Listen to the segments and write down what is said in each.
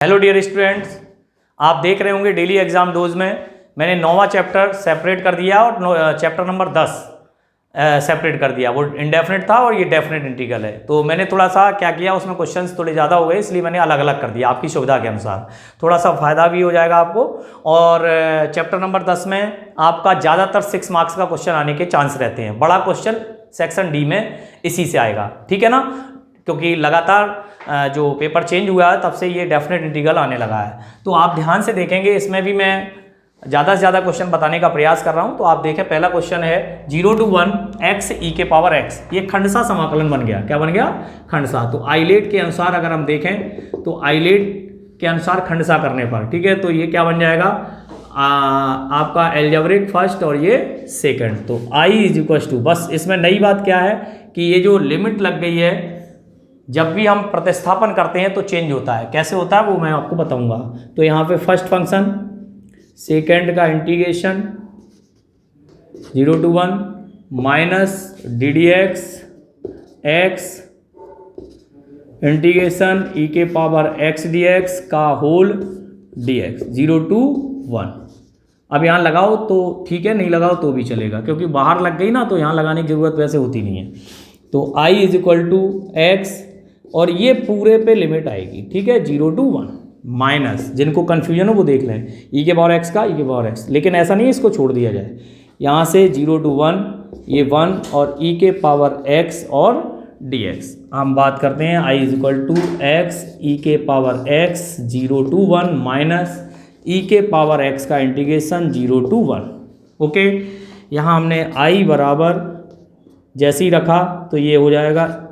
Hello dear students, आप देख रहे होंगे डेली एग्जाम डोज में मैंने 9वां चैप्टर सेपरेट कर दिया और चैप्टर नंबर 10 सेपरेट कर दिया। वो इनडेफिनेट था और ये डेफिनेट इंटीग्रल है। तो मैंने थोड़ा सा क्या किया, उसमें क्वेश्चंस थोड़े ज़्यादा हो गए, इसलिए मैंने अलग अलग कर दिया आपकी सुविधा के अनुसार। थोड़ा सा फ़ायदा भी हो जाएगा आपको। और चैप्टर नंबर 10 में आपका ज़्यादातर 6 मार्क्स का क्वेश्चन आने के चांस रहते हैं। बड़ा क्वेश्चन सेक्शन डी में इसी से आएगा, ठीक है ना, क्योंकि लगातार जो पेपर चेंज हुआ है तब से ये डेफिनेट इंटीग्रल आने लगा है। तो आप ध्यान से देखेंगे, इसमें भी मैं ज़्यादा से ज़्यादा क्वेश्चन बताने का प्रयास कर रहा हूँ। तो आप देखें, पहला क्वेश्चन है 0 to 1 x e के पावर x। ये खंडसा समाकलन बन गया। क्या बन गया? खंडसा। तो आइलेट के अनुसार अगर हम देखें तो आइलेट के अनुसार खंडसा करने पर, ठीक है, तो ये क्या बन जाएगा आपका एल्जेब्रिक फर्स्ट और ये सेकंड। तो i इज इक्वल टू, बस इसमें नई बात क्या है कि ये जो लिमिट लग गई है, जब भी हम प्रतिस्थापन करते हैं तो चेंज होता है। कैसे होता है वो मैं आपको बताऊंगा। तो यहाँ पे फर्स्ट फंक्शन, सेकेंड का integration 0 to 1 minus D D x x integration ई के पावर एक्स डी एक्स का होल डी एक्स 0 to 1। अब यहाँ लगाओ तो ठीक है, नहीं लगाओ तो भी चलेगा, क्योंकि बाहर लग गई ना तो यहाँ लगाने की जरूरत वैसे होती नहीं है। तो i is equal to x और ये पूरे पे लिमिट आएगी, ठीक है, 0 to 1 माइनस, जिनको कन्फ्यूजन हो वो देख लें, ई के पावर एक्स का ई के पावर एक्स। लेकिन ऐसा नहीं है इसको छोड़ दिया जाए, यहाँ से 0 to 1 ये 1 और ई के पावर एक्स और डी एक्स। हम बात करते हैं i is equal to x e के power x 0 to 1 minus e के पावर एक्स का इंटीग्रेशन 0 to 1। ओके, यहाँ हमने i बराबर जैसे ही रखा तो ये हो जाएगा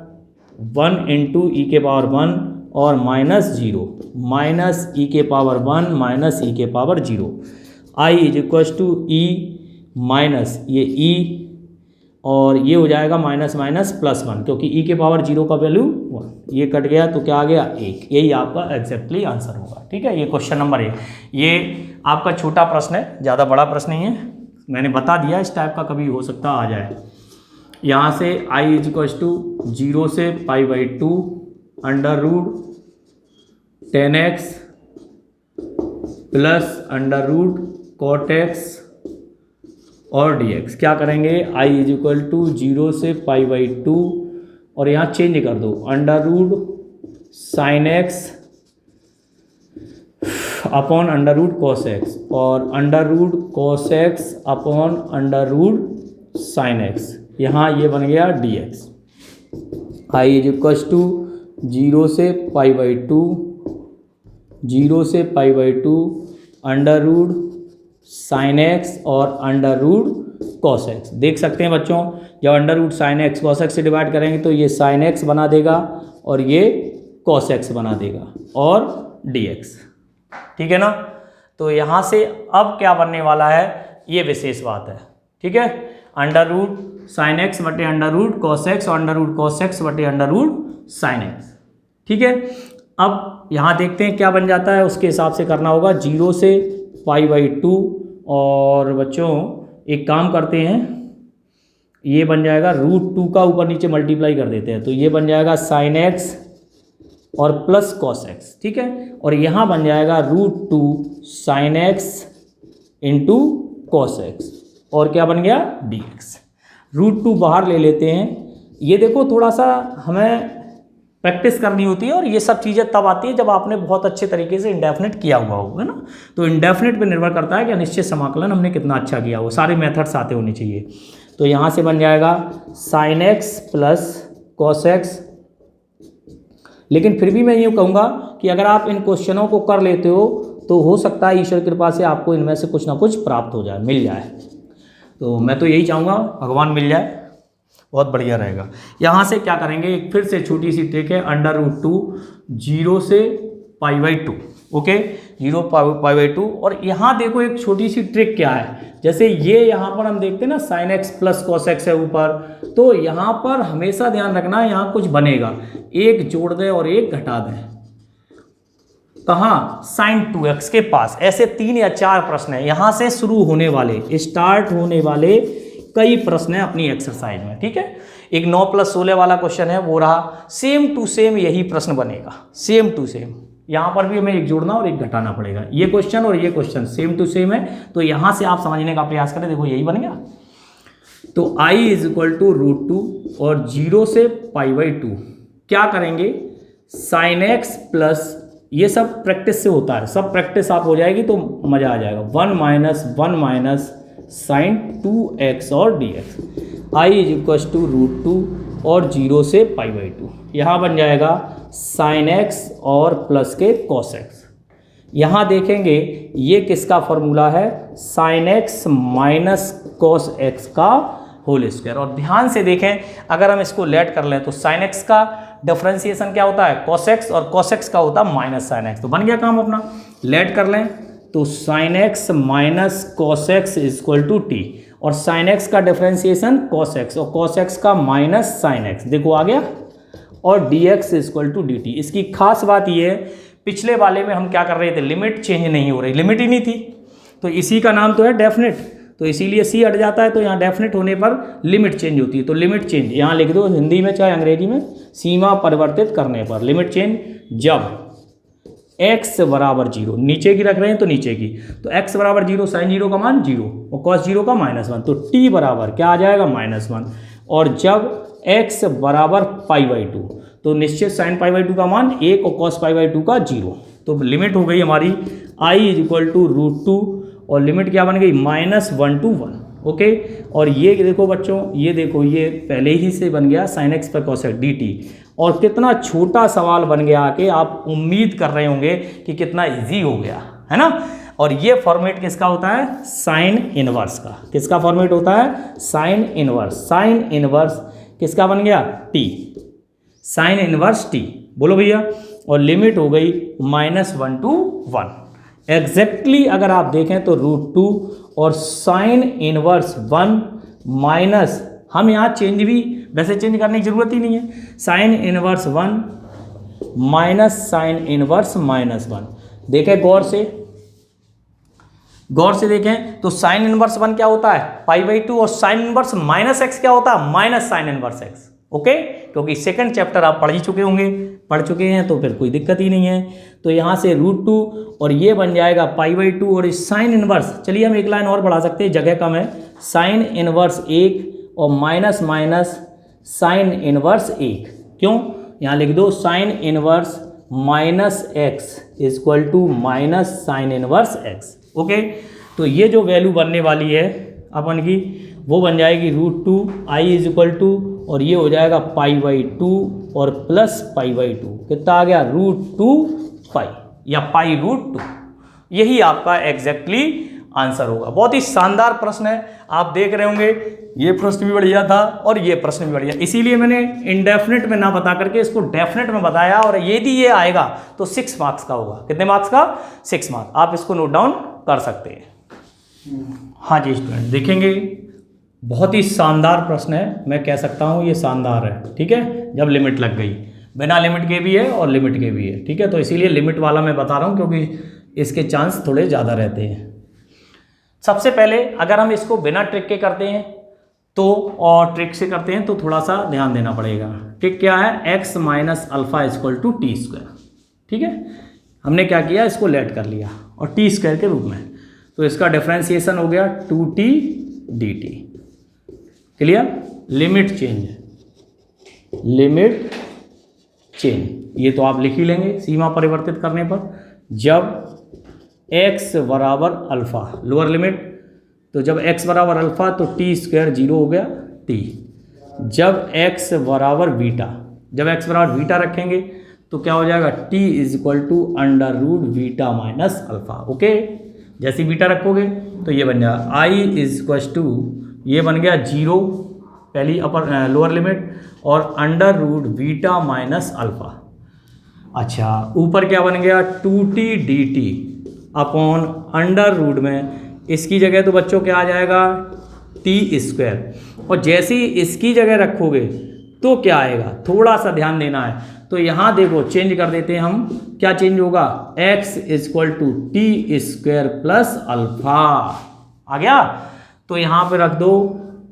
1 इंटू ई के पावर 1 और माइनस 0 माइनस ई के पावर 1 माइनस ई के power 0। i is equal to e minus ये ई और ये हो जाएगा माइनस माइनस प्लस 1, क्योंकि ई के पावर 0 का वैल्यू 1, ये कट गया तो क्या आ गया 1। यही आपका एग्जैक्टली आंसर होगा, ठीक है। ये क्वेश्चन नंबर 1, ये आपका छोटा प्रश्न है, ज़्यादा बड़ा प्रश्न नहीं है, मैंने बता दिया। इस टाइप का कभी हो सकता आ जाए। यहाँ से i इज इक्वल टू 0 से π/2 under root 10x plus under root cot x और dx। क्या करेंगे, i इज इक्वल टू 0 से π/2 और यहाँ चेंज कर दो under root sine x upon under root cos x और under root cos x upon under root sine x। यहाँ ये बन गया dx। i is equal to 0 से π/2 0 से π/2 अंडर रूट साइन x और अंडर रूट cos x। देख सकते हैं बच्चों, जब under root sine x cos x से डिवाइड करेंगे तो ये साइन x बना देगा और ये cos x बना देगा और dx, ठीक है ना। तो यहाँ से अब क्या बनने वाला है, ये विशेष बात है, ठीक है। अंडर रूट साइन एक्स बटे अंडर रूट कॉस एक्स और अंडर रूट कॉस एक्स बटे अंडर रूट साइन एक्स, ठीक है। अब यहाँ देखते हैं क्या बन जाता है, उसके हिसाब से करना होगा। 0 से π/2 और बच्चों एक काम करते हैं, ये बन जाएगा √2 का ऊपर नीचे मल्टीप्लाई कर देते हैं, तो ये बन जाएगा साइन एक्स और प्लस कॉस एक्स, ठीक है। और यहाँ बन जाएगा √2 sine x into cos x और क्या बन गया dx। √2 बाहर ले लेते हैं। ये देखो, थोड़ा सा हमें प्रैक्टिस करनी होती है और ये सब चीज़ें तब आती है जब आपने बहुत अच्छे तरीके से इंडेफिनेट किया हुआ होगा ना। तो इंडेफिनेट पे निर्भर करता है कि अनिश्चित समाकलन हमने कितना अच्छा किया हो, सारे मेथड्स आते होने चाहिए। तो यहाँ से बन जाएगा sine x plus cos x. लेकिन फिर भी मैं यूँ कहूँगा कि अगर आप इन क्वेश्चनों को कर लेते हो तो हो सकता है ईश्वर कृपा से आपको इनमें से कुछ ना कुछ प्राप्त हो जाए, मिल जाए। तो मैं तो यही चाहूँगा भगवान मिल जाए, बहुत बढ़िया रहेगा। यहाँ से क्या करेंगे, एक फिर से छोटी सी ट्रिक है, अंडर रूट 2 0 से π/2, ओके, 0 π/2। और यहाँ देखो एक छोटी सी ट्रिक क्या है, जैसे ये यहाँ पर हम देखते हैं ना sine x plus cos x है ऊपर, तो यहाँ पर हमेशा ध्यान रखना यहाँ कुछ बनेगा, एक जोड़ दें और एक घटा दें। कहाँ, साइन 2x के पास। ऐसे 3 या 4 प्रश्न है यहाँ से शुरू होने वाले, स्टार्ट होने वाले कई प्रश्न है अपनी एक्सरसाइज में, ठीक है। एक 9 + 16 वाला क्वेश्चन है वो रहा, सेम टू सेम यही प्रश्न बनेगा, सेम टू सेम, यहाँ पर भी हमें एक जोड़ना और एक घटाना पड़ेगा। ये क्वेश्चन और ये क्वेश्चन सेम टू सेम है, तो यहाँ से आप समझने का प्रयास करें। देखो यही बन गया। तो I = √2 और 0 से π/2 क्या करेंगे, sin x प्लस, ये सब प्रैक्टिस से होता है, सब प्रैक्टिस आप हो जाएगी तो मज़ा आ जाएगा। 1 - 1 - sin 2x और dx। I = √2 और 0 से π/2, यहाँ बन जाएगा sin x और प्लस के cos x। यहाँ देखेंगे ये किसका फॉर्मूला है, sin x minus cos x का होल स्क्वायर। और ध्यान से देखें, अगर हम इसको लेट कर लें तो sin x का डिफरेंशिएशन क्या होता है, cos x, और cos x का होता है माइनस sin x। तो बन गया काम अपना। लेट कर लें तो sin x minus cos x = t, और sin x का डिफरेंशिएशन cos x, और cos x का माइनस sin x, देखो आ गया। और dx = dt। इसकी खास बात ये है, पिछले वाले में हम क्या कर रहे थे, लिमिट चेंज नहीं हो रही, लिमिट ही नहीं थी, तो इसी का नाम तो है डेफिनेट, तो इसीलिए सी हट जाता है, तो यहाँ डेफिनेट होने पर लिमिट चेंज होती है। तो लिमिट चेंज यहाँ लिख दो, हिंदी में चाहे अंग्रेजी में, सीमा परिवर्तित करने पर लिमिट चेंज, जब x = 0, नीचे की रख रहे हैं तो नीचे की, तो x = 0, sin 0 का मान 0 और cos 0 का -1, तो t बराबर क्या आ जाएगा, -1। और जब x = π/2, तो निश्चित sin π/2 का मान 1 और cos π/2 का 0। तो लिमिट हो गई हमारी I = √2 और लिमिट क्या बन गई, -1 to 1। ओके, और ये देखो बच्चों, ये देखो ये पहले ही से बन गया sin x पर cos x dt। और कितना छोटा सवाल बन गया कि आप उम्मीद कर रहे होंगे कि कितना इजी हो गया, है ना। और ये फॉर्मेट किसका होता है, साइन इनवर्स का। किसका फॉर्मेट होता है, साइन इनवर्स। साइन इनवर्स किसका बन गया, t, साइन इनवर्स t, बोलो भैया। और लिमिट हो गई -1 to 1। एग्जैक्टली अगर आप देखें तो √2 और साइन इनवर्स 1 माइनस, हम यहाँ चेंज भी वैसे चेंज करने की जरूरत ही नहीं है, sine inverse 1 minus sine inverse -1। देखें गौर से देखें तो साइन इनवर्स 1 क्या होता है, π/2, और साइन इनवर्स -x क्या होता है, minus sine inverse x। Okay, क्योंकि सेकंड चैप्टर आप पढ़ चुके हैं तो फिर कोई दिक्कत ही नहीं है। तो यहाँ से √2 और ये बन जाएगा π/2 और इस साइन इनवर्स, चलिए हम एक लाइन और बढ़ा सकते हैं, जगह कम है, साइन इनवर्स 1 और माइनस माइनस साइन इनवर्स 1। क्यों, यहाँ लिख दो sine inverse -x = minus sine inverse x। Okay, तो ये जो वैल्यू बनने वाली है अपन की, वो बन जाएगी √2 I = और ये हो जाएगा π/2 और प्लस π/2, कितना आ गया, √2π या π√2। यही आपका एग्जैक्टली आंसर होगा। बहुत ही शानदार प्रश्न है, आप देख रहे होंगे ये प्रश्न भी बढ़िया था और ये प्रश्न भी बढ़िया, इसीलिए मैंने इनडेफिनेट में ना बता करके इसको डेफिनेट में बताया। और यदि ये आएगा तो 6 मार्क्स का होगा। कितने मार्क्स का, 6 मार्क्स। आप इसको नोट डाउन कर सकते हैं। हाँ जी स्टूडेंट, देखेंगे बहुत ही शानदार प्रश्न है, मैं कह सकता हूँ ये शानदार है, ठीक है। जब लिमिट लग गई, बिना लिमिट के भी है और लिमिट के भी है, ठीक है। तो इसीलिए लिमिट वाला मैं बता रहा हूँ क्योंकि इसके चांस थोड़े ज़्यादा रहते हैं। सबसे पहले अगर हम इसको बिना ट्रिक के करते हैं तो, और ट्रिक से करते हैं तो थोड़ा सा ध्यान देना पड़ेगा। ट्रिक क्या है, x - α = t², ठीक है। हमने क्या किया, इसको लेट कर लिया और t² के रूप में, तो इसका डिफरेंशिएशन हो गया 2t dt। Clear, limit change, ये तो आप लिख ही लेंगे सीमा परिवर्तित करने पर। जब x = अल्फा, लोअर लिमिट, तो जब x = अल्फा तो t² 0 हो गया t। जब x = बीटा, जब x = बीटा रखेंगे तो क्या हो जाएगा, t = √β माइनस अल्फा। ओके, जैसे बीटा रखोगे तो ये बन जाएगा I ये बन गया 0 पहली अपर लोअर लिमिट और √β माइनस अल्फा। अच्छा, ऊपर क्या बन गया, 2t dt अपॉन √ में, इसकी जगह तो बच्चों क्या आ जाएगा, t²। और जैसे ही इसकी जगह रखोगे तो क्या आएगा, थोड़ा सा ध्यान देना है। तो यहाँ देखो चेंज कर देते हैं हम, क्या चेंज होगा, x = t² प्लस अल्फा आ गया। तो यहाँ पे रख दो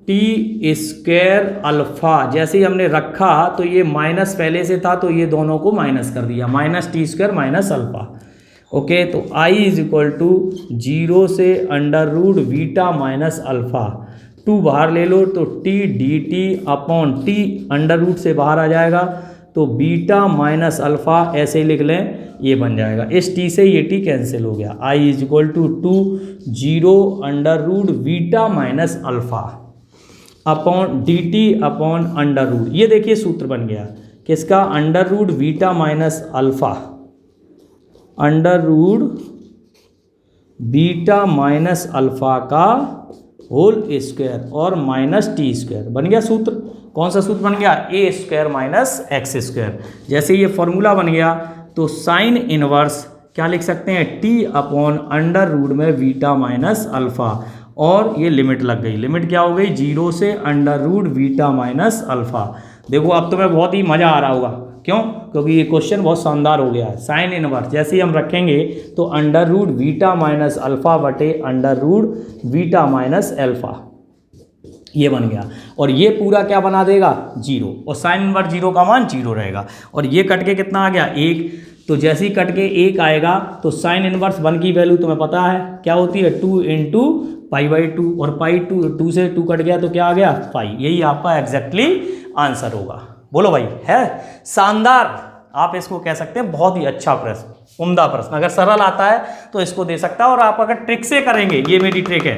टी स्क्वायर अल्फ़ा, जैसे ही हमने रखा तो ये माइनस पहले से था तो ये दोनों को माइनस कर दिया, minus t square minus alpha. Okay, तो आई इज इक्वल टू 0 से under root beta minus alpha, 2 बाहर ले लो तो t d t upon t under root से बाहर आ जाएगा तो बीटा माइनस अल्फ़ा ऐसे ही लिख लें, ये बन जाएगा। इस टी से ये टी कैंसिल हो गया। I is equal to 0 under root beta minus alpha upon d t upon under root, ये देखिए सूत्र बन गया किसका, under root beta minus alpha, under root beta minus alpha का होल स्क्वायर और माइनस टी स्क्वायर बन गया सूत्र। कौन सा सूत्र बन गया, a square minus x square. जैसे ये फॉर्मूला बन गया तो साइन इनवर्स क्या लिख सकते हैं, टी अपॉन अंडर रूट में बीटा माइनस अल्फ़ा, और ये लिमिट लग गई, लिमिट क्या हो गई 0 से under root beta minus alpha. देखो अब तुम्हें बहुत ही मज़ा आ रहा होगा, क्यों, क्योंकि ये क्वेश्चन बहुत शानदार हो गया है। साइन इनवर्स जैसे ही हम रखेंगे तो under root beta minus alpha बटे under root beta minus alpha, ये बन गया। और ये पूरा क्या बना देगा 0, और साइन इनवर्स 0 का मान 0 रहेगा। और ये कट के कितना आ गया 1, तो जैसे ही कट के 1 आएगा तो साइन इनवर्स 1 की वैल्यू तुम्हें पता है क्या होती है, 2 इंटू पाई बाई 2, और पाई 2 से 2 कट गया तो क्या आ गया पाई। यही आपका एग्जैक्टली आंसर होगा। बोलो भाई, है शानदार, आप इसको कह सकते हैं बहुत ही अच्छा प्रश्न, उम्दा प्रश्न। अगर सरल आता है तो इसको दे सकता है, और आप अगर ट्रिक से करेंगे, ये मेरी ट्रिक है,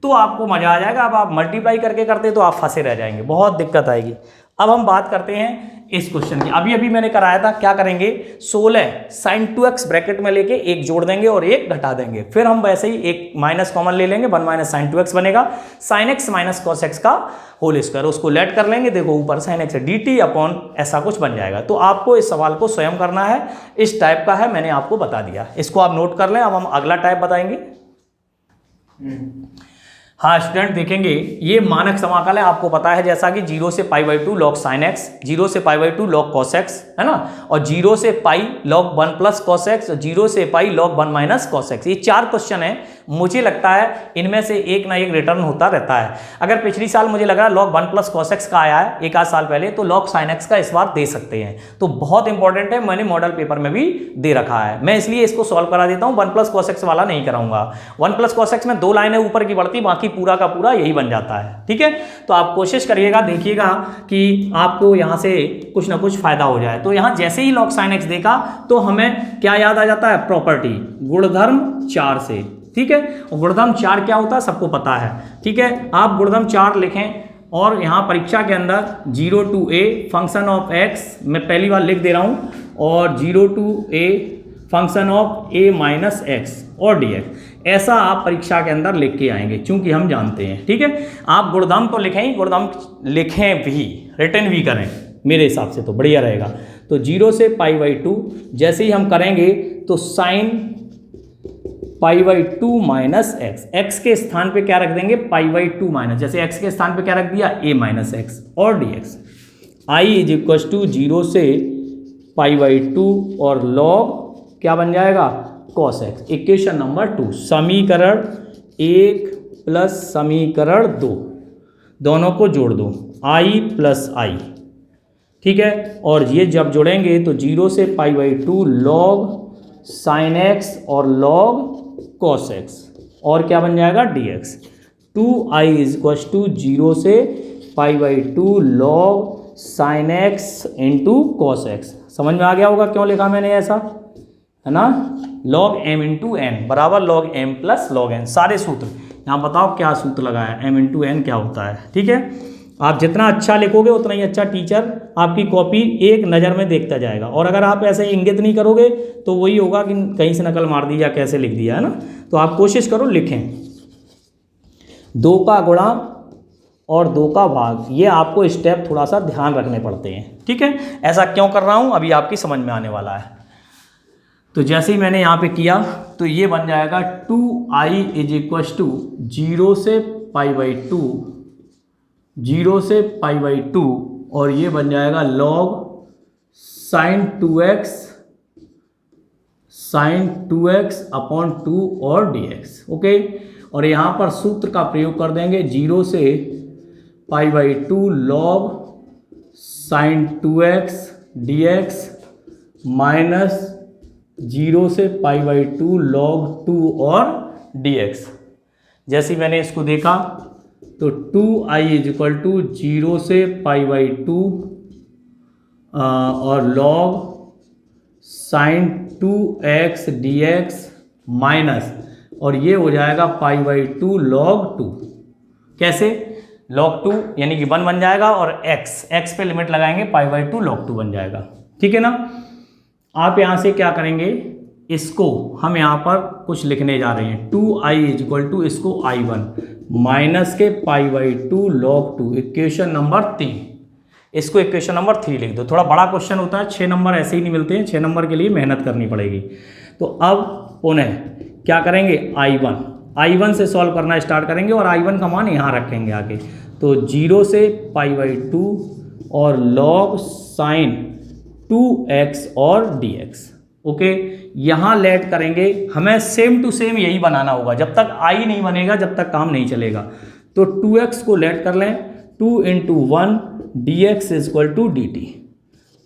तो आपको मजा आ जाएगा। अब आप मल्टीप्लाई करके करते तो आप फंसे रह जाएंगे, बहुत दिक्कत आएगी। अब हम बात करते हैं इस क्वेश्चन की। अभी अभी मैंने कराया था, क्या करेंगे 16 साइन 2x ब्रैकेट में लेके एक जोड़ देंगे और एक घटा देंगे, फिर हम वैसे ही एक माइनस कॉमन ले लेंगे, 1 माइनस साइन 2x बनेगा, sine x minus cos x का होल स्क्वायर, उसको लेट कर लेंगे, देखो ऊपर sine x d t upon ऐसा कुछ बन जाएगा। तो आपको इस सवाल को स्वयं करना है, इस टाइप का है, मैंने आपको बता दिया, इसको आप नोट कर लें। अब हम अगला टाइप बताएंगे। हाँ स्टूडेंट देखेंगे, ये मानक समाकल है, आपको पता है, जैसा कि 0 से पाई बाई 2 लॉग साइन एक्स, 0 से पाई बाई 2 लॉग कॉस एक्स, है ना, और 0 से pi log 1 plus cos x, 0 से pi log 1 minus cos x. ये 4 क्वेश्चन है, मुझे लगता है इनमें से एक ना एक रिटर्न होता रहता है। अगर पिछली साल मुझे लगा लॉग 1 प्लस कॉस एक्स का आया है एक आध साल पहले, तो लॉग साइन एक्स का इस बार दे सकते हैं, तो बहुत इंपॉर्टेंट है, मैंने मॉडल पेपर में भी दे रखा है। मैं इसलिए इसको सॉल्व करा देता हूँ, 1 प्लस कॉस एक्स वाला नहीं कराऊंगा। 1 प्लस कॉस एक्स में 2 लाइनें ऊपर की बढ़ती, बाकी पूरा का पूरा यही बन जाता है, ठीक है। तो आप कोशिश करिएगा, देखिएगा कि आपको यहां से कुछ ना कुछ फायदा हो जाए। तो यहां जैसे ही लॉग साइन एक्स देखा तो हमें क्या याद आ जाता है, प्रॉपर्टी, गुणधर्म 4 से, ठीक है। और गुणधर्म 4 क्या होता है सबको पता है, ठीक है। आप गुणधर्म 4 लिखें, और यहाँ परीक्षा के अंदर 0 to a function of x, मैं पहली बार लिख दे रहा हूँ, और 0 to a function of a minus x और dx, ऐसा आप परीक्षा के अंदर लिख के आएंगे, चूंकि हम जानते हैं, ठीक है। आप गुणधर्म तो लिखें ही, गुणधर्म लिखें भी, रिटर्न भी करें, मेरे हिसाब से तो बढ़िया रहेगा। तो 0 से पाई बाई 2 जैसे ही हम करेंगे तो sine pi by 2 minus x, x के स्थान पे क्या रख देंगे पाई बाई 2 माइनस, जैसे एक्स के स्थान पे क्या रख दिया a माइनस एक्स और dx। I is equal to 0 से पाई बाई 2 और लॉग क्या बन जाएगा कॉस एक्स। इक्वेशन नंबर 2, समीकरण 1 प्लस समीकरण 2, दोनों को जोड़ दो, i प्लस आई, ठीक है। और ये जब जोड़ेंगे तो 0 से पाई बाई 2 लॉग साइन एक्स और लॉग कॉस एक्स, और क्या बन जाएगा dx। 2i is equal to 0 से पाई by 2 log sine x into cos x. समझ में आ गया होगा क्यों लिखा मैंने ऐसा, है ना। log m इंटू एन बराबर log m plus log n, सारे सूत्र यहाँ बताओ क्या सूत्र लगाया, m इंटू एन क्या होता है, ठीक है। आप जितना अच्छा लिखोगे उतना ही अच्छा टीचर आपकी कॉपी एक नज़र में देखता जाएगा, और अगर आप ऐसे इंगित नहीं करोगे तो वही होगा कि कहीं से नकल मार दी या कैसे लिख दिया, है ना। तो आप कोशिश करो लिखें। 2 का गुणा और 2 का भाग, ये आपको स्टेप थोड़ा सा ध्यान रखने पड़ते हैं, ठीक है। ऐसा क्यों कर रहा हूँ अभी आपकी समझ में आने वाला है। तो जैसे ही मैंने यहाँ पे किया तो ये बन जाएगा 2i इज इक्व टू 0 से पाई बाई 2, 0 से पाई बाई 2, और ये बन जाएगा log साइन 2x अपॉन 2 और dx, ओके। और यहाँ पर सूत्र का प्रयोग कर देंगे, 0 से π/2 log sin 2x dx minus 0 से π/2 log 2 और dx। जैसे ही मैंने इसको देखा तो 2i = 0 से π/2 और log sin 2x dx minus, और ये हो जाएगा π/2 log 2। कैसे? log 2 यानी कि 1 बन जाएगा और x पे लिमिट लगाएंगे π/2 log 2 बन जाएगा। ठीक है ना। आप यहाँ से क्या करेंगे, इसको हम यहाँ पर कुछ लिखने जा रहे हैं। 2i = इसको i1 माइनस के π/2 log 2, इक्वेशन नंबर 3। इसको इक्वेशन नंबर 3 लिख दो। थोड़ा बड़ा क्वेश्चन होता है, 6 नंबर ऐसे ही नहीं मिलते हैं, 6 नंबर के लिए मेहनत करनी पड़ेगी। तो अब पुनः क्या करेंगे, i1 से सॉल्व करना स्टार्ट करेंगे और i1 का मान यहाँ रखेंगे आगे। तो 0 से π/2 और log sin 2x और dx। ओके, यहाँ लेट करेंगे, हमें सेम टू सेम यही बनाना होगा। जब तक i नहीं बनेगा जब तक काम नहीं चलेगा। तो 2x को लेट कर लें, 2 × 1 dx = dt।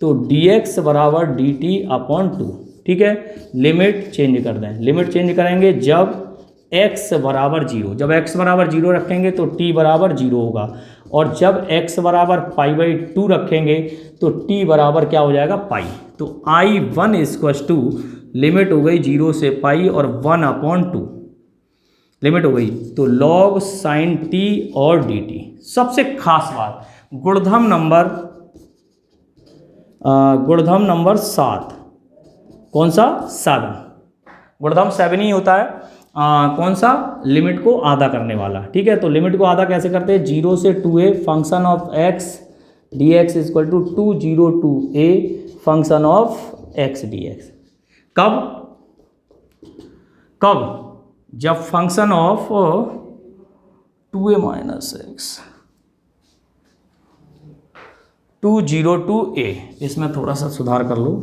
तो dx = dt/2। ठीक है, लिमिट चेंज कर दें। लिमिट चेंज करेंगे जब x = 0। जब x = 0 रखेंगे तो t = 0 होगा, और जब x = π/2 रखेंगे तो t बराबर क्या हो जाएगा, पाई। तो i1 = लिमिट हो गई 0 से पाई और 1/2 लिमिट हो गई। तो log sin t और dt। सबसे खास बात, गुणधर्म नंबर 7। कौन सा? 7। गुणधर्म 7 ही होता है। कौन सा? लिमिट को आधा करने वाला। ठीक है, तो लिमिट को आधा कैसे करते हैं, 0 से 2a function of x dx = 2 0 to a function of x dx। कब? जब function of 2a - x 2 0 to a। इसमें थोड़ा सा सुधार कर लो,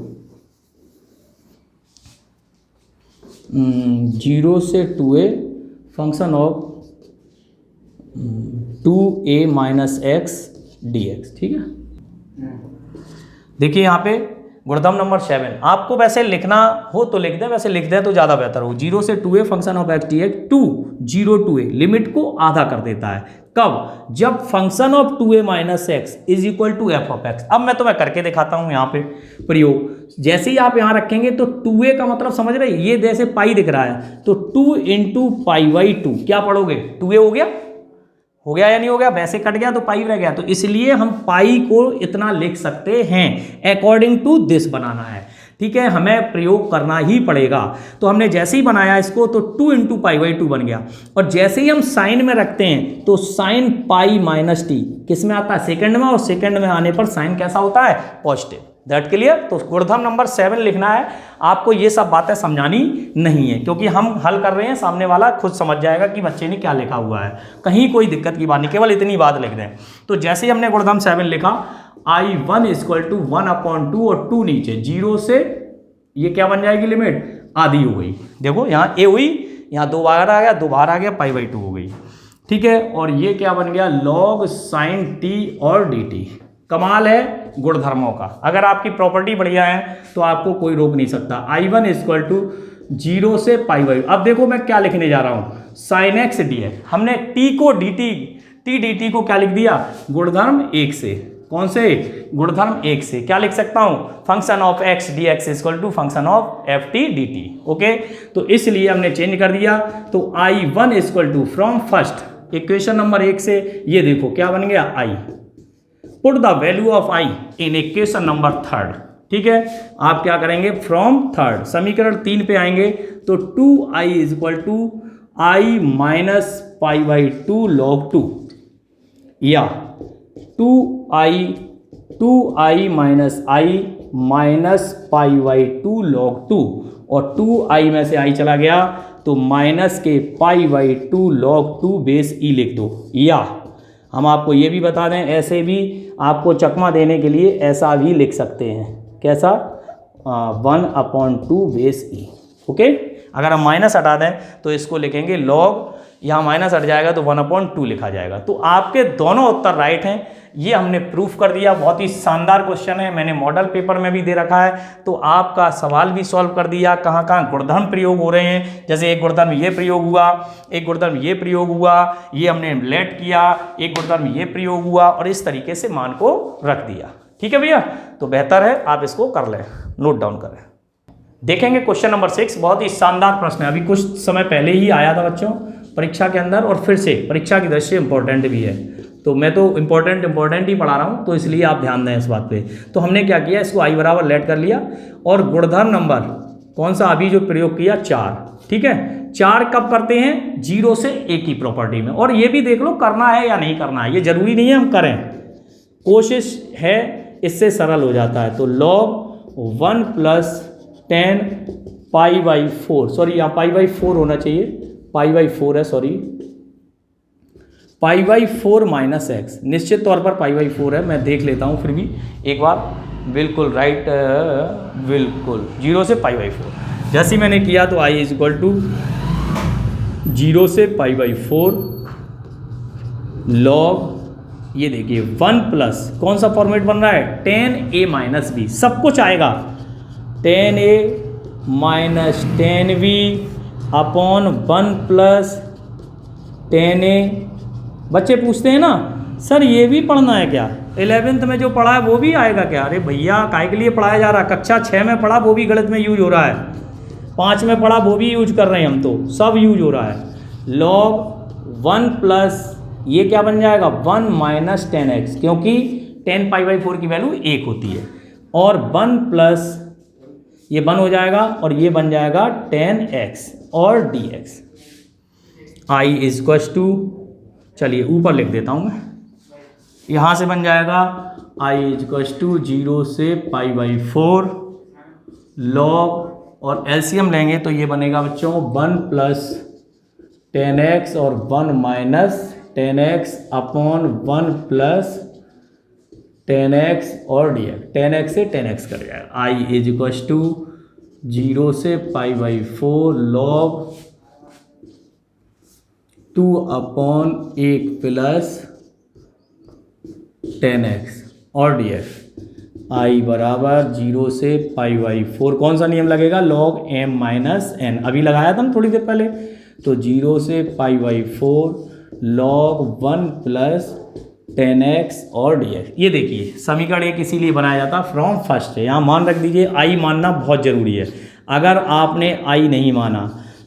0 से 2a function of 2a - x dx। ठीक है, देखिए यहाँ पे गुणधर्म नंबर 7। आपको वैसे लिखना हो तो लिख दें, वैसे लिख दें तो ज़्यादा बेहतर हो। 0 से 2a function of x dx 2 0 to a limit को आधा कर देता है। कब? जब function of 2a - x = f of x। अब मैं तुम्हें करके दिखाता हूँ यहाँ पे प्रयोग। जैसे ही आप यहाँ रखेंगे तो 2a का मतलब समझ रहे, ये जैसे पाई दिख रहा है, तो 2 × π/2 क्या पढ़ोगे, 2a हो गया या नहीं हो गया? वैसे कट गया तो पाई रह गया। तो इसलिए हम पाई को इतना लिख सकते हैं, अकॉर्डिंग टू दिस बनाना है। ठीक है, हमें प्रयोग करना ही पड़ेगा। तो हमने जैसे ही बनाया इसको तो 2 × π/2 बन गया, और जैसे ही हम साइन में रखते हैं तो साइन पाई - t किस में आता है, सेकंड में, और सेकंड में आने पर साइन कैसा होता है, पॉजिटिव। That clear. तो गुणधर्म नंबर 7 लिखना है आपको। ये सब बातें समझानी नहीं है, क्योंकि हम हल कर रहे हैं, सामने वाला खुद समझ जाएगा कि बच्चे ने क्या लिखा हुआ है। कहीं कोई दिक्कत की बात नहीं, केवल इतनी बात लिख दें। तो जैसे ही हमने गुणधर्म 7 लिखा, i1 = 1/2 और 2 नीचे, 0 से ये क्या बन जाएगी, लिमिट आधी हो गई। देखो यहाँ a हुई, यहाँ 2 बार आ गया, 2 बार आ गया, π/2 हो गई। ठीक है, और ये क्या बन गया, log sin t और dt। कमाल है गुणधर्मों का। अगर आपकी प्रॉपर्टी बढ़िया है तो आपको कोई रोक नहीं सकता। i1 = 0 से π/2। अब देखो मैं क्या लिखने जा रहा हूँ, sin x dx। हमने t को dt को क्या लिख दिया, गुणधर्म 1 से। कौन से? गुणधर्म 1 से। क्या लिख सकता हूँ, function of x dx = function of ft dt। Okay, तो इसलिए हमने चेंज कर दिया। तो i1 = from first equation number 1 से, ये देखो क्या बन गया, i। Put the value of i in equation number 3। ठीक है, आप क्या करेंगे, फ्रॉम 3 समीकरण 3 पे आएंगे। तो 2i = i - π/2 log 2, या 2i - i - π/2 log 2, और 2i में से i चला गया तो माइनस के π/2 log 2 बेस e लिख दो। या हम आपको ये भी बता दें, ऐसे भी आपको चकमा देने के लिए ऐसा भी लिख सकते हैं। कैसा? 1/2 बेस e। ओके, अगर हम माइनस हटा दें तो इसको लिखेंगे log यहाँ माइनस हट जाएगा तो 1/2 लिखा जाएगा। तो आपके दोनों उत्तर राइट हैं, ये हमने प्रूफ कर दिया। बहुत ही शानदार क्वेश्चन है, मैंने मॉडल पेपर में भी दे रखा है, तो आपका सवाल भी सॉल्व कर दिया। कहाँ कहाँ गुणधर्म प्रयोग हो रहे हैं, जैसे एक गुणधर्म ये प्रयोग हुआ, एक गुणधर्म ये प्रयोग हुआ, ये हमने लेट किया, एक गुणधर्म ये प्रयोग हुआ, और इस तरीके से मान को रख दिया। ठीक है भैया, तो बेहतर है आप इसको कर लें, नोट डाउन करें। देखेंगे क्वेश्चन नंबर 6, बहुत ही शानदार प्रश्न है, अभी कुछ समय पहले ही आया था बच्चों परीक्षा के अंदर, और फिर से परीक्षा की दृष्टि से इंपॉर्टेंट भी है। तो मैं तो इंपॉर्टेंट ही पढ़ा रहा हूँ, तो इसलिए आप ध्यान दें इस बात पे। तो हमने क्या किया, इसको i बराबर लेट कर लिया, और गुणधर्म नंबर कौन सा अभी जो प्रयोग किया 4। ठीक है, 4 कब करते हैं, 0 से a की प्रॉपर्टी में। और ये भी देख लो करना है या नहीं करना है, ये जरूरी नहीं है हम करें, कोशिश है, इससे सरल हो जाता है। तो log 1 + 10 π/4, सॉरी यहाँ π/4 होना चाहिए, π/4 है, सॉरी π/4 - x, निश्चित तौर पर π/4 है, मैं देख लेता हूँ फिर भी एक बार। बिल्कुल राइट, बिल्कुल 0 से π/4 जैसे मैंने किया। तो i = 0 से π/4 log, ये देखिए 1 प्लस कौन सा फॉर्मेट बन रहा है, 10a - b, सब कुछ आएगा 10a - 10b अपॉन 1 + 10a। बच्चे पूछते हैं ना सर ये भी पढ़ना है क्या, 11th में जो पढ़ा है वो भी आएगा क्या? अरे भैया काहे के लिए पढ़ाया जा रहा है, कक्षा 6 में पढ़ा वो भी गलत में यूज हो रहा है, 5 में पढ़ा वो भी यूज कर रहे हैं हम, तो सब यूज हो रहा है। log 1 प्लस ये क्या बन जाएगा 1 - 10x, क्योंकि 10 π/4 की वैल्यू 1 होती है, और 1 प्लस ये 1 हो जाएगा, और ये बन जाएगा 10x और dx। i = चलिए ऊपर लिख देता हूँ मैं, यहाँ से बन जाएगा i = 0 से π/4 log, और एलसीएम लेंगे तो ये बनेगा बच्चों 1 + 10x और 1 - 10x अपॉन 1 + 10x और dx, 10x से 10x कर जाएगा। i = 0 से π/4 log 2/1 + 10x और dx। i बराबर 0 से π/4 कौन सा नियम लगेगा, log m - n, अभी लगाया था ना थोड़ी देर पहले। तो 0 से π/4 log 1 + 10x और dx। ये देखिए समीकरण एक इसीलिए बनाया जाता फ्रॉम फर्स्ट है, यहाँ मान रख दीजिए, आई मानना बहुत ज़रूरी है। अगर आपने आई नहीं माना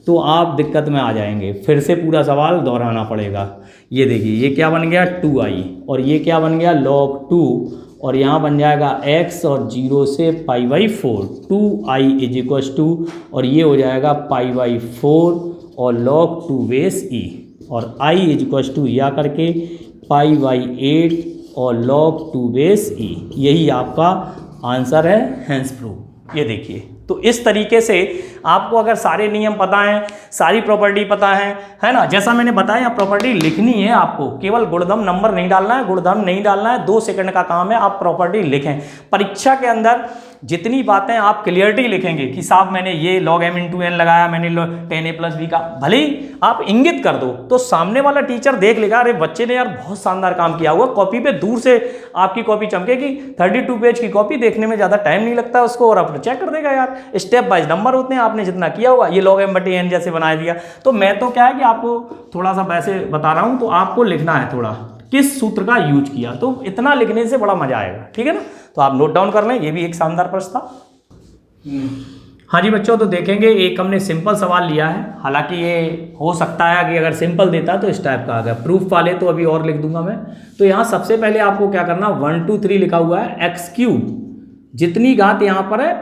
तो आप दिक्कत में आ जाएंगे, फिर से पूरा सवाल दोहराना पड़ेगा। ये देखिए ये क्या बन गया 2i, और ये क्या बन गया log 2, और यहाँ बन जाएगा x, और 0 से π/4 2i = और ये हो जाएगा π/4 और log 2 बेस e, और i = या करके π/8 और log 2 बेस e। यही आपका आंसर है, हैंस प्रूफ। ये देखिए, तो इस तरीके से आपको अगर सारे नियम पता हैं, सारी प्रॉपर्टी पता है ना, जैसा मैंने बताया प्रॉपर्टी लिखनी है आपको, केवल गुणधर्म नंबर नहीं डालना है, गुणधर्म नहीं डालना है, 2 सेकंड का काम है, आप प्रॉपर्टी लिखें। परीक्षा के अंदर जितनी बातें आप क्लियरिटी लिखेंगे कि साहब मैंने ये log m × n लगाया, मैंने 10a + b का, भले ही आप इंगित कर दो तो सामने वाला टीचर देख लेगा, अरे बच्चे ने यार बहुत शानदार काम किया हुआ, कॉपी पे दूर से आपकी कॉपी चमकेगी, 32 पेज की कॉपी देखने में ज़्यादा टाइम नहीं लगता उसको, और अपने चेक कर देगा यार, स्टेप वाइज नंबर होते हैं, आपने जितना किया हुआ, ये log m/n जैसे बना दिया। तो मैं तो क्या है कि आपको थोड़ा सा वैसे बता रहा हूँ, तो आपको लिखना है थोड़ा किस सूत्र का यूज किया, तो इतना लिखने से बड़ा मजा आएगा, ठीक है ना। तो आप नोट डाउन कर लें, ये भी एक शानदार प्रश्न था। हाँ जी बच्चों, तो देखेंगे एक हमने सिंपल सवाल लिया है, हालांकि ये हो सकता है कि अगर सिंपल देता तो इस टाइप का आ गया, प्रूफ वाले तो अभी और लिख दूंगा मैं। तो यहाँ सबसे पहले आपको क्या करना, 1 2 3 लिखा हुआ है, x³ जितनी घात यहाँ पर है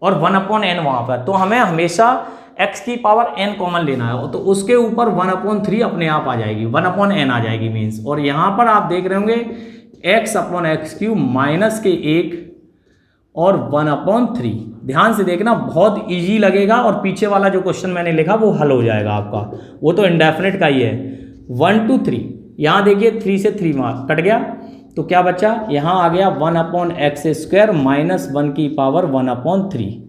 और 1/n वहाँ पर, तो हमें हमेशा x⁴n कॉमन लेना है, तो उसके ऊपर 1/3 अपने आप आ जाएगी, 1/n आ जाएगी मीन्स। और यहाँ पर आप देख रहे होंगे x/x³ माइनस के 1 और 1/3। ध्यान से देखना, बहुत इजी लगेगा, और पीछे वाला जो क्वेश्चन मैंने लिखा वो हल हो जाएगा आपका, वो तो इंडेफिनिट का ही है। 1 2 3, यहाँ देखिए 3 से 3 मार्क कट गया, तो क्या बचा, यहाँ आ गया 1/x² माइनस 1/3।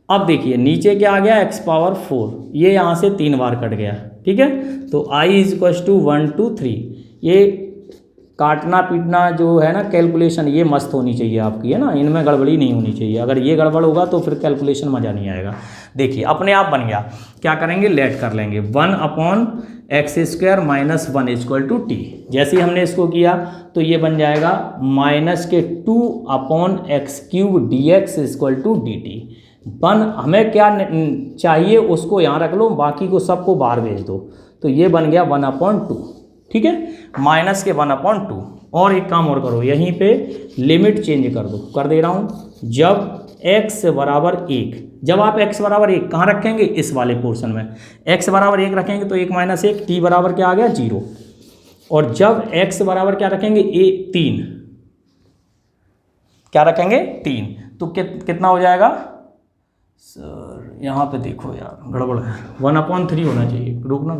अब देखिए नीचे क्या आ गया x⁴, ये यहाँ से 3 बार कट गया, ठीक है। तो I इज इक्वल टू 1 2 3। ये काटना पीटना जो है ना कैलकुलेशन, ये मस्त होनी चाहिए आपकी, है ना, इनमें गड़बड़ी नहीं होनी चाहिए। अगर ये गड़बड़ होगा तो फिर कैलकुलेशन मज़ा नहीं आएगा। देखिए अपने आप बन गया, क्या करेंगे, लेट कर लेंगे 1/x² - 1 इक्वल टू टी। जैसे ही हमने इसको किया तो ये बन जाएगा -2/x³ dx equal to dt। हमें क्या चाहिए उसको यहाँ रख लो, बाकी को सबको बाहर भेज दो। तो ये बन गया 1/2, ठीक है, माइनस के 1/2। और एक काम और करो, यहीं पे लिमिट चेंज कर दो, कर दे रहा हूँ। जब x बराबर 1, जब आप x बराबर 1 कहाँ रखेंगे, इस वाले पोर्शन में x बराबर 1 रखेंगे तो 1 - 1 t बराबर क्या आ गया 0। और जब x बराबर क्या रखेंगे 3, क्या रखेंगे 3, तो कितना हो जाएगा सर, यहाँ पे देखो यार गड़बड़ है, 1/3 होना चाहिए। रुकना,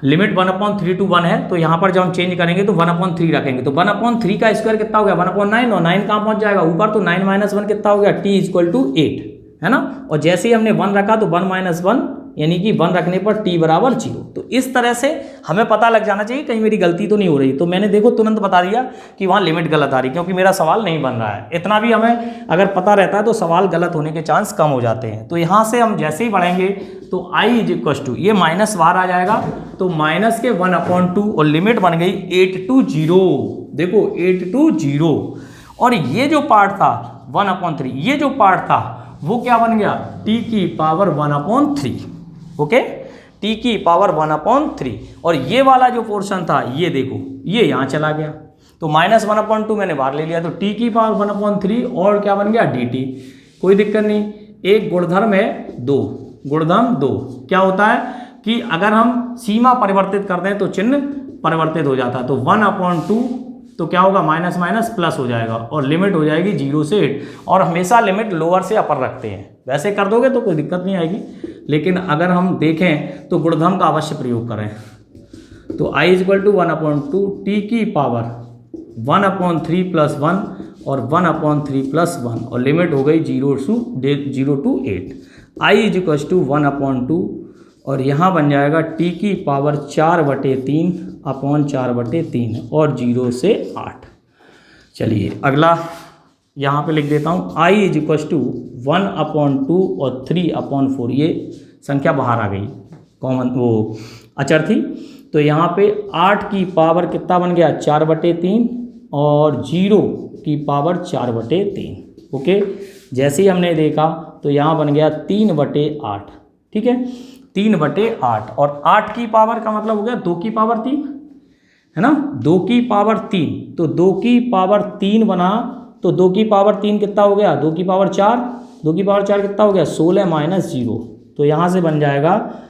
लिमिट 1/3 to 1 है, तो यहाँ पर जब हम चेंज करेंगे तो 1/3 रखेंगे। तो 1/3 का स्क्वायर कितना हो गया 1/9, और 9 कहाँ पहुँच जाएगा ऊपर, तो 9 - 1 कितना हो गया t इक्वल टू 8, है ना। और जैसे ही हमने 1 रखा तो 1 - 1 यानी कि 1 रखने पर t बराबर 0। तो इस तरह से हमें पता लग जाना चाहिए कहीं मेरी गलती तो नहीं हो रही। तो मैंने देखो तुरंत बता दिया कि वहाँ लिमिट गलत आ रही, क्योंकि मेरा सवाल नहीं बन रहा है। इतना भी हमें अगर पता रहता है तो सवाल गलत होने के चांस कम हो जाते हैं। तो यहाँ से हम जैसे ही बढ़ेंगे तो I इज इक्वल टू, ये माइनस बाहर आ जाएगा, तो माइनस के 1/2 और लिमिट बन गई 8 to 0। देखो 8 to 0, और ये जो पार्ट था 1/3, ये जो पार्ट था वो क्या बन गया t की पावर 1/3। ओके, t की पावर 1/3। और ये वाला जो पोर्शन था ये देखो ये यहाँ चला गया, तो -1/2 मैंने बाहर ले लिया, तो t की पावर 1/3 और क्या बन गया dt। कोई दिक्कत नहीं, एक गुणधर्म है 2, गुणधर्म 2 क्या होता है कि अगर हम सीमा परिवर्तित कर दें तो चिन्ह परिवर्तित हो जाता है। तो 1/2 तो क्या होगा माइनस माइनस प्लस हो जाएगा, और लिमिट हो जाएगी 0 से 8। और हमेशा लिमिट लोअर से अपर रखते हैं, वैसे कर दोगे तो कोई दिक्कत नहीं आएगी, लेकिन अगर हम देखें तो गुणधर्म का अवश्य प्रयोग करें। तो I is equal to 1/2 t की पावर 1/3 + 1 और 1/3 + 1, और लिमिट हो गई 0 to 8। I is equal to 1/2 और यहाँ बन जाएगा t की पावर 4/3/4/3 और 0 से 8। चलिए अगला यहाँ पे लिख देता हूँ, I इज इक्वल टू 1/2 और 3/4। ये संख्या बाहर आ गई, कॉमन वो अचर थी। तो यहाँ पे 8 की पावर कितना बन गया 4/3 और 0 की पावर 4/3। ओके, जैसे ही हमने देखा तो यहाँ बन गया 3/8, ठीक है 3/8। और 8 की पावर का मतलब हो गया 2 की पावर 3, है ना, 2 की पावर 3। तो 2 की पावर 3 बना, तो 2 की पावर 3 कितना हो गया 2 की पावर 4, 2 की पावर 4 कितना हो गया 16 - 0। तो यहाँ से बन जाएगा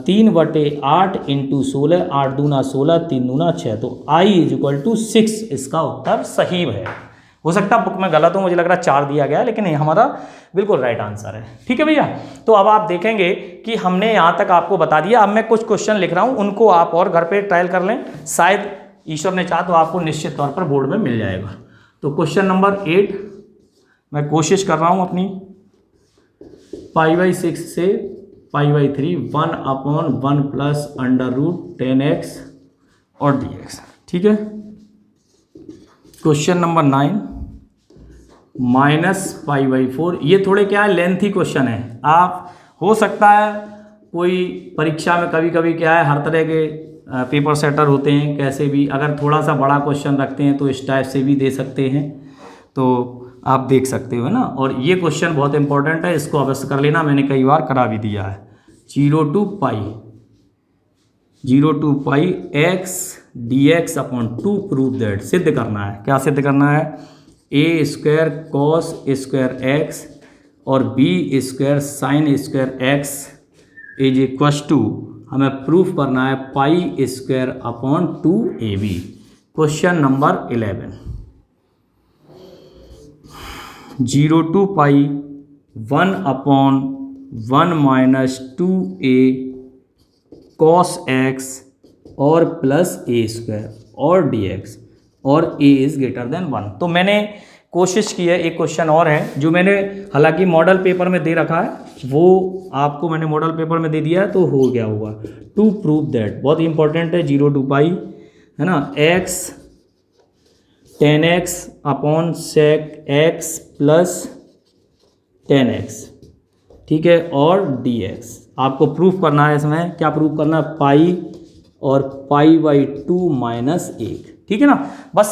3/8 × 16, 8 दूना 16, 3 दूना 6। तो I इज इक्वल टू 6 इसका उत्तर सही है। हो सकता है बुक में गलत हो, मुझे लग रहा है 4 दिया गया है, लेकिन ये हमारा बिल्कुल राइट आंसर है। ठीक है भैया, तो अब आप देखेंगे कि हमने यहाँ तक आपको बता दिया। अब मैं कुछ क्वेश्चन लिख रहा हूँ, उनको आप और घर पे ट्रायल कर लें, शायद ईश्वर ने चाहा तो आपको निश्चित तौर पर बोर्ड में मिल जाएगा। तो क्वेश्चन नंबर 8 मैं कोशिश कर रहा हूँ अपनी, π/6 से π/3 1/1 + √10x और dx। ठीक है, क्वेश्चन नंबर 9 -π/4। ये थोड़े क्या है लेंथी क्वेश्चन है, आप हो सकता है कोई परीक्षा में कभी कभी क्या है हर तरह के पेपर सेटर होते हैं, कैसे भी अगर थोड़ा सा बड़ा क्वेश्चन रखते हैं तो इस टाइप से भी दे सकते हैं, तो आप देख सकते हो ना। और ये क्वेश्चन बहुत इंपॉर्टेंट है, इसको अवश्य कर लेना, मैंने कई बार करा भी दिया है। 0 to π x dx/2 prove that, सिद्ध करना है। क्या सिद्ध करना है, a² cos² x और b² sin² x is equal to, हमें प्रूफ करना है π²/2ab। Question number 11 0 to π 1/1 - 2a cos x और +a² और dx और a इज ग्रेटर देन 1। तो मैंने कोशिश की है, एक क्वेश्चन और है जो मैंने हालांकि मॉडल पेपर में दे रखा है, वो आपको मैंने मॉडल पेपर में दे दिया है तो हो गया होगा। टू प्रूव दैट, बहुत इंपॉर्टेंट है, 0 to पाई है ना, x tan x upon sec x plus tan x, ठीक है, और dx आपको प्रूफ करना है। इसमें क्या प्रूफ करना है, पाई और पाई/2 माइनस 1, ठीक है ना। बस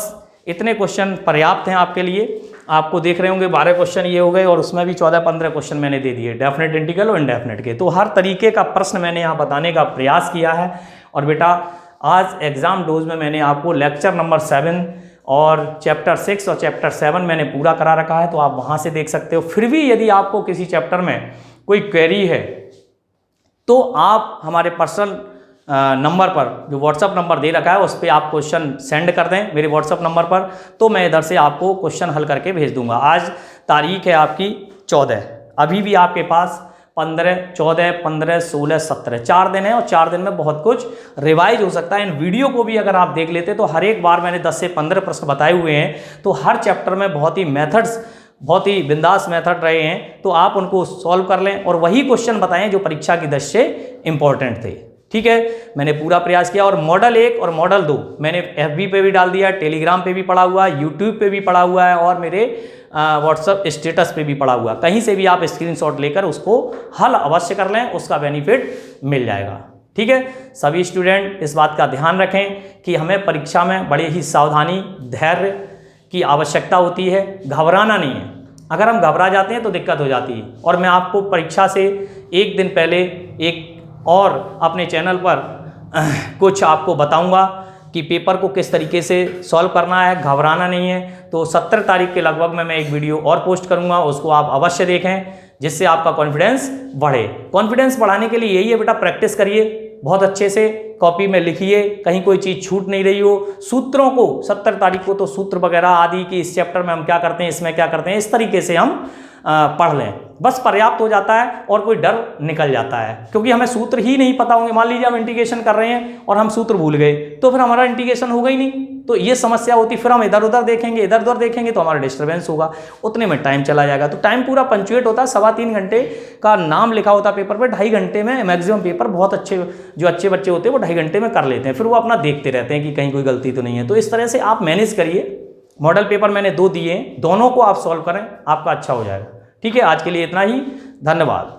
इतने क्वेश्चन पर्याप्त हैं आपके लिए। आपको देख रहे होंगे 12 क्वेश्चन ये हो गए और उसमें भी 14-15 क्वेश्चन मैंने दे दिए डेफिनेट, इंटीग्रल और इनडेफिनेट के। तो हर तरीके का प्रश्न मैंने यहाँ बताने का प्रयास किया है। और बेटा आज एग्जाम डोज में मैंने आपको लेक्चर नंबर 7 और चैप्टर 6 और चैप्टर 7 मैंने पूरा करा रखा है, तो आप वहाँ से देख सकते हो। फिर भी यदि आपको किसी चैप्टर में कोई क्वेरी है तो आप हमारे पर्सनल नंबर पर, जो व्हाट्सअप नंबर दे रखा है, उस पर आप क्वेश्चन सेंड कर दें मेरे व्हाट्सअप नंबर पर, तो मैं इधर से आपको क्वेश्चन हल करके भेज दूंगा। आज तारीख है आपकी 14, अभी भी आपके पास 15, 14, 15, 16, 17 4 दिन है और 4 दिन में बहुत कुछ रिवाइज हो सकता है। इन वीडियो को भी अगर आप देख लेते तो हर एक बार मैंने 10 से 15 प्रश्न बताए हुए हैं, तो हर चैप्टर में बहुत ही मेथड्स, बहुत ही बिंदास मेथड रहे हैं, तो आप उनको सॉल्व कर लें और वही क्वेश्चन बताएं जो परीक्षा की दृष्टि से इंपॉर्टेंट थे, ठीक है। मैंने पूरा प्रयास किया। और मॉडल 1 और मॉडल 2 मैंने FB पे भी डाल दिया, टेलीग्राम पे भी पड़ा हुआ है, यूट्यूब पे भी पड़ा हुआ है और मेरे व्हाट्सअप स्टेटस पे भी पड़ा हुआ है। कहीं से भी आप स्क्रीनशॉट लेकर उसको हल अवश्य कर लें, उसका बेनिफिट मिल जाएगा, ठीक है। सभी स्टूडेंट इस बात का ध्यान रखें कि हमें परीक्षा में बड़े ही सावधानी, धैर्य की आवश्यकता होती है, घबराना नहीं है। अगर हम घबरा जाते हैं तो दिक्कत हो जाती है। और मैं आपको परीक्षा से एक दिन पहले एक और अपने चैनल पर कुछ आपको बताऊंगा कि पेपर को किस तरीके से सॉल्व करना है, घबराना नहीं है। तो 17 तारीख के लगभग में मैं एक वीडियो और पोस्ट करूंगा, उसको आप अवश्य देखें, जिससे आपका कॉन्फिडेंस बढ़े। कॉन्फिडेंस बढ़ाने के लिए यही है बेटा, प्रैक्टिस करिए बहुत अच्छे से, कॉपी में लिखिए, कहीं कोई चीज़ छूट नहीं रही हो। सूत्रों को 17 तारीख को तो सूत्र वगैरह आदि कि इस चैप्टर में हम क्या करते हैं, इसमें क्या करते हैं, इस तरीके से हम पढ़ लें, बस पर्याप्त हो जाता है और कोई डर निकल जाता है। क्योंकि हमें सूत्र ही नहीं पता होंगे, मान लीजिए हम इंटीग्रेशन कर रहे हैं और हम सूत्र भूल गए तो फिर हमारा इंटीग्रेशन होगा ही नहीं, तो ये समस्या होती। फिर हम इधर उधर देखेंगे, इधर उधर देखेंगे तो हमारा डिस्टर्बेंस होगा, उतने में टाइम चला जाएगा। तो टाइम पूरा पंचुएट होता है, 3.25 घंटे का नाम लिखा होता है पेपर पर, 2.5 घंटे में मैक्सिमम पेपर बहुत अच्छे, जो अच्छे बच्चे होते हैं वो 2.5 घंटे में कर लेते हैं। फिर वो अपना देखते रहते हैं कि कहीं कोई गलती तो नहीं है। तो इस तरह से आप मैनेज करिए। मॉडल पेपर मैंने 2 दिए हैं, दोनों को आप सॉल्व करें, आपका अच्छा हो जाएगा, ठीक है। आज के लिए इतना ही, धन्यवाद।